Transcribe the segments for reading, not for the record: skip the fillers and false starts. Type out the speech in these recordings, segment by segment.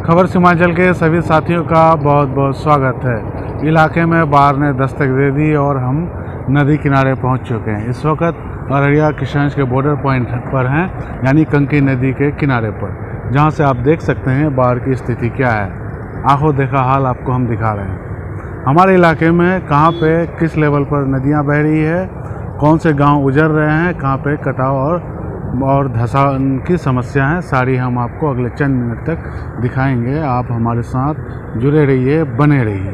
खबर सीमांचल के सभी साथियों का बहुत बहुत स्वागत है। इलाके में बाढ़ ने दस्तक दे दी और हम नदी किनारे पहुंच चुके हैं। इस वक्त अररिया किशनगंज के बॉर्डर पॉइंट पर हैं, यानी कंकी नदी के किनारे पर, जहां से आप देख सकते हैं बाढ़ की स्थिति क्या है। आंखों देखा हाल आपको हम दिखा रहे हैं। हमारे इलाके में कहाँ पे किस लेवल पर नदियाँ बह रही है, कौन से गाँव उजड़ रहे हैं, कहाँ पे कटाव और धंसान की समस्या है, सारी हम आपको अगले चंद मिनट तक दिखाएंगे। आप हमारे साथ जुड़े रहिए, बने रहिए।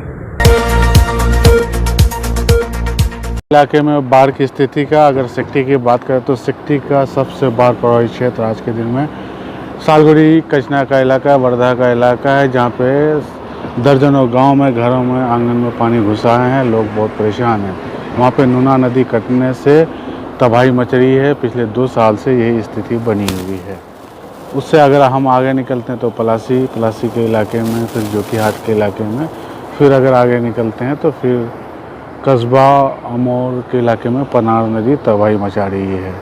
इलाके में बाढ़ की स्थिति का अगर सिकटी की बात करें तो सिकटी का सबसे बाढ़ प्रभावित क्षेत्र आज के दिन में सालगुड़ी कचना का इलाका, वर्धा का इलाका है, जहाँ पे दर्जनों गांव में घरों में आंगन में पानी घुसा है। लोग बहुत परेशान हैं। वहाँ पे नूना नदी कटने से तबाही मच रही है। पिछले 2 साल से यही स्थिति बनी हुई है। उससे अगर हम आगे निकलते हैं तो पलासी के इलाके में, फिर जोकीहाट के इलाके में, फिर अगर आगे निकलते हैं तो फिर कस्बा अमौर के इलाके में पनार नदी तबाही मचा रही है।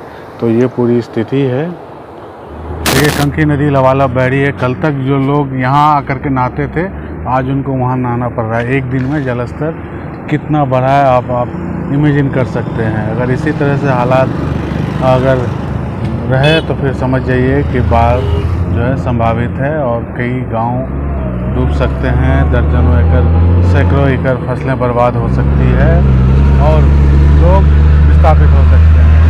तो ये पूरी स्थिति है। देखिए कंकी नदी लबालब बह रही है। कल तक जो लोग यहाँ आकर के नहाते थे, आज उनको वहाँ नहाना पड़ रहा है। एक दिन में जलस्तर कितना बढ़ा है आप इमेजिन कर सकते हैं। अगर इसी तरह से हालात अगर रहे तो फिर समझ जाइए कि बाढ़ जो है संभावित है और कई गांव डूब सकते हैं। दर्जनों एकड़, सैकड़ों एकड़ फसलें बर्बाद हो सकती है और लोग विस्थापित हो सकते हैं।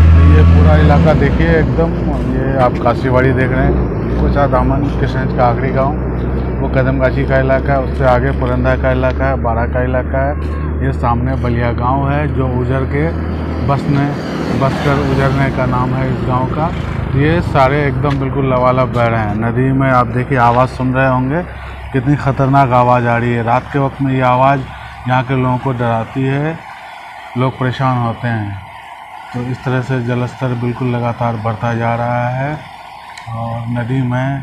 तो ये पूरा इलाका देखिए एकदम, ये आप काशीवाड़ी देख रहे हैं, कोचा दामन किशनगंज का आखिरी गाँव, वो कदमगाछी का इलाका है, उससे आगे पुरंदा का इलाका है, बारा का इलाका है। ये सामने बलिया गांव है जो उजड़ के बसकर उजड़ने का नाम है इस गांव का। ये सारे एकदम बिल्कुल लबालब बह रहे हैं। नदी में आप देखिए आवाज़ सुन रहे होंगे, कितनी ख़तरनाक आवाज़ आ रही है। रात के वक्त में ये आवाज़ यहाँ के लोगों को डराती है, लोग परेशान होते हैं। तो इस तरह से जलस्तर बिल्कुल लगातार बढ़ता जा रहा है और नदी में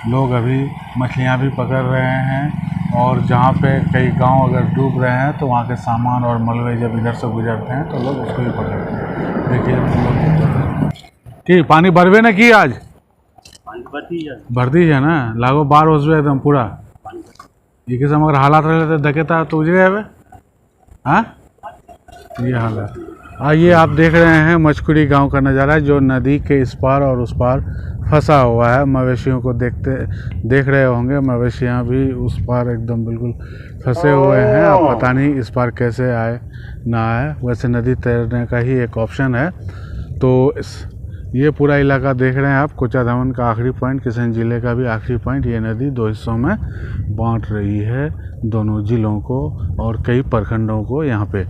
लोग अभी मछलियाँ भी पकड़ रहे हैं। और जहाँ पे कई गांव अगर डूब रहे हैं तो वहाँ के सामान और मलबे जब इधर से गुजरते हैं तो लोग उसको भी पकड़ते हैं। देखिए कि पानी भरवे ना की आज भर दी है ना, लागो बार हो एकदम पूरा ये किस्म अगर हालात रहे तो धकेता तो उजरे है। हाँ ये हालत। ये आप देख रहे हैं मचकुड़ी गांव का नज़ारा, जो नदी के इस पार और उस पार फंसा हुआ है। मवेशियों को देख रहे होंगे, मवेशियां भी उस पार एकदम बिल्कुल फंसे हुए हैं। अब पता नहीं इस पार कैसे आए ना आए। वैसे नदी तैरने का ही एक ऑप्शन है। तो ये पूरा इलाका देख रहे हैं आप, कोचा दामन का आखिरी पॉइंट, किशनगंज जिले का भी आखिरी पॉइंट। ये नदी 2 हिस्सों में बांट रही है, दोनों जिलों को और कई प्रखंडों को यहाँ पे।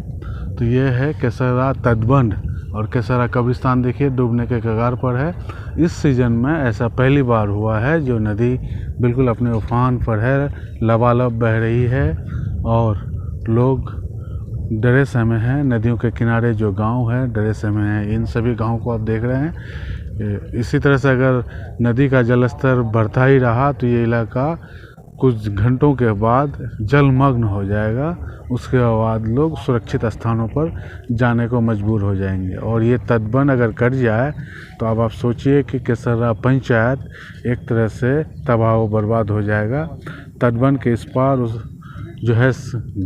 तो ये है केसरा तटबंध, और केसरा कब्रिस्तान देखिए डूबने के कगार पर है। इस सीज़न में ऐसा पहली बार हुआ है जो नदी बिल्कुल अपने उफान पर है, लबालब बह रही है और लोग डरे सहमे हैं। नदियों के किनारे जो गांव है डरे सहमे हैं। इन सभी गांवों को आप देख रहे हैं। इसी तरह से अगर नदी का जलस्तर बढ़ता ही रहा तो ये इलाका कुछ घंटों के बाद जलमग्न हो जाएगा। उसके बाद लोग सुरक्षित स्थानों पर जाने को मजबूर हो जाएंगे। और ये तटबंध अगर कट जाए तो अब आप सोचिए कि केसरा पंचायत एक तरह से तबाह व बर्बाद हो जाएगा। तटबंध के इस पार जो है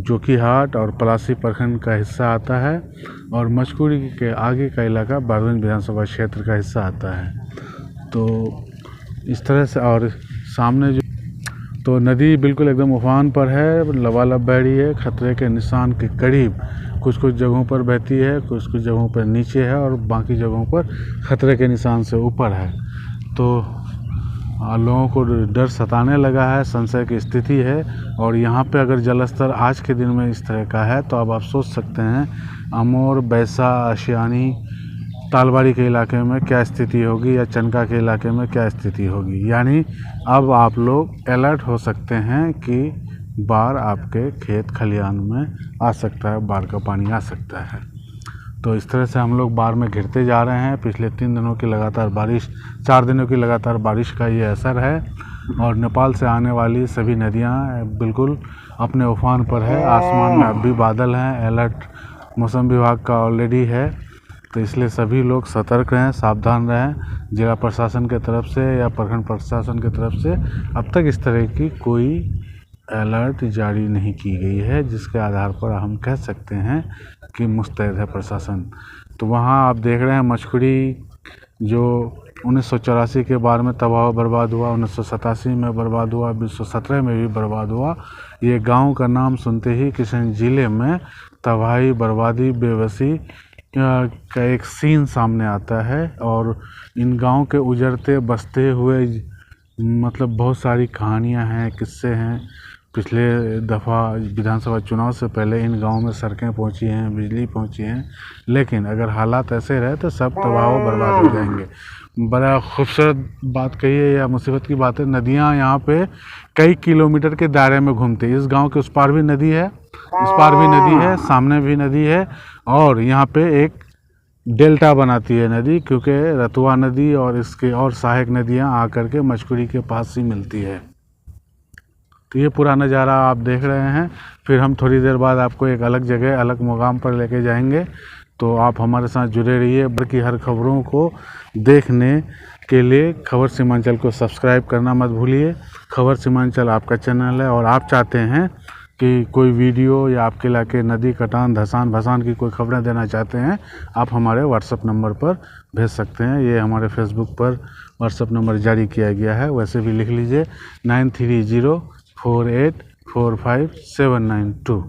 जोकीहाट और पलासी प्रखंड का हिस्सा आता है और मचकुड़ी के आगे का इलाका बरगंज विधानसभा क्षेत्र का हिस्सा आता है। तो इस तरह से, और सामने जो तो नदी बिल्कुल एकदम उफान पर है, लबालब बह रही है, खतरे के निशान के करीब। कुछ जगहों पर बहती है, कुछ जगहों पर नीचे है और बाकी जगहों पर खतरे के निशान से ऊपर है। तो लोगों को डर सताने लगा है, संशय की स्थिति है। और यहाँ पे अगर जलस्तर आज के दिन में इस तरह का है तो अब आप सोच सकते हैं अमौर, बैसा, आशियानी, तालबाड़ी के इलाके में क्या स्थिति होगी या चनका के इलाके में क्या स्थिति होगी। यानी अब आप लोग अलर्ट हो सकते हैं कि बाढ़ आपके खेत खलिहान में आ सकता है, बाढ़ का पानी आ सकता है। तो इस तरह से हम लोग बाढ़ में घिरते जा रहे हैं। पिछले 3 दिनों की लगातार बारिश, 4 दिनों की लगातार बारिश का ये असर है। और नेपाल से आने वाली सभी नदियाँ बिल्कुल अपने उफान पर है। आसमान में अब भी बादल हैं। अलर्ट मौसम विभाग का ऑलरेडी है तो इसलिए सभी लोग सतर्क रहें, सावधान रहें। जिला प्रशासन के तरफ से या प्रखंड प्रशासन की तरफ से अब तक इस तरह की कोई अलर्ट जारी नहीं की गई है, जिसके आधार पर हम कह सकते हैं कि मुस्तैद है प्रशासन। तो वहाँ आप देख रहे हैं मछकुड़ी जो 1984 के बार में तबाह बर्बाद हुआ, 1987 में बर्बाद हुआ, 2017 में भी बर्बाद हुआ। ये गांव का नाम सुनते ही किशनगंज जिले में तबाही, बर्बादी, बेबसी का एक सीन सामने आता है। और इन गांव के उजड़ते बसते हुए मतलब बहुत सारी कहानियां हैं, किस्से हैं। पिछले दफ़ा विधानसभा चुनाव से पहले इन गांव में सड़कें पहुंची हैं, बिजली पहुंची हैं, लेकिन अगर हालात ऐसे रहे तो सब तबाह व बर्बाद हो जाएंगे। बड़ा खूबसूरत बात कही है या मुसीबत की बात है, नदियां यहाँ पे कई किलोमीटर के दायरे में घूमती है। इस गांव के उस पार भी नदी है, इस पार भी नदी है, सामने भी नदी है, और यहाँ पे एक डेल्टा बनाती है नदी, क्योंकि रतुआ नदी और इसके और सहायक नदियाँ आकर के मछकुड़ी के पास ही मिलती है। तो ये पूरा नज़ारा आप देख रहे हैं। फिर हम थोड़ी देर बाद आपको एक अलग जगह, अलग मुकाम पर लेके जाएंगे, तो आप हमारे साथ जुड़े रहिए। बाकी हर खबरों को देखने के लिए खबर सीमांचल को सब्सक्राइब करना मत भूलिए। खबर सीमांचल आपका चैनल है, और आप चाहते हैं कि कोई वीडियो या आपके इलाके नदी, कटान, धसान, भसान की कोई खबरें देना चाहते हैं, आप हमारे व्हाट्सएप नंबर पर भेज सकते हैं। ये हमारे फेसबुक पर व्हाट्सएप नंबर जारी किया गया है, वैसे भी लिख लीजिए 9304845792।